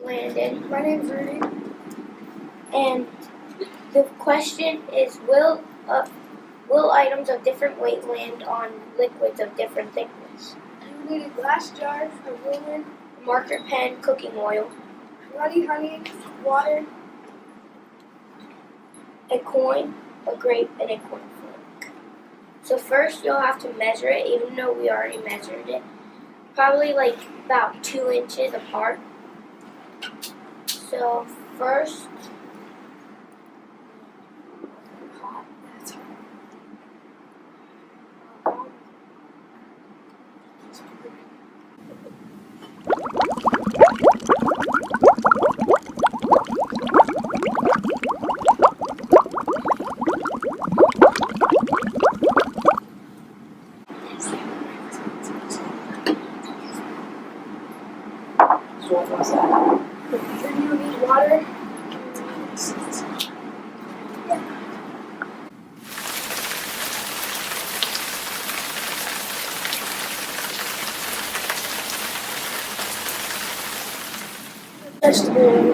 Landon. My name's Rudy. And the question is, will items of different weight land on liquids of different thickness? You need a glass jar, a ruler, A marker pen, cooking oil, ruddy honey, water, a coin, a grape, and a cornflake. So first you'll have to measure it, even though we already measured it. Probably like about 2 inches apart. So first, what was that? Then you need water. Vegetable oil.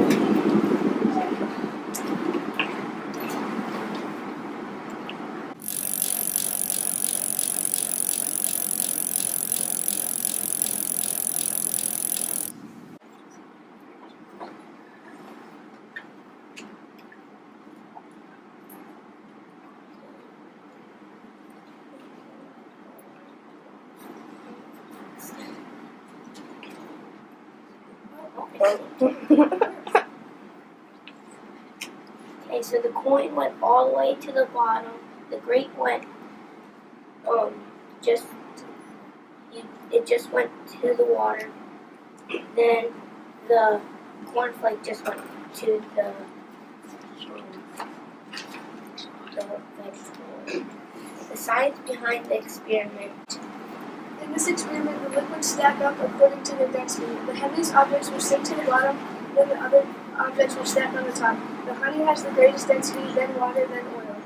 Okay, so the coin went all the way to the bottom. The grape went it just went to the water. Then the cornflake just went to the vegetable. The science behind the experiment. In this experiment, the liquids stack up according to their density. The heaviest objects will sink to the bottom, then the other objects will stack on the top. The honey has the greatest density, then water, then oil.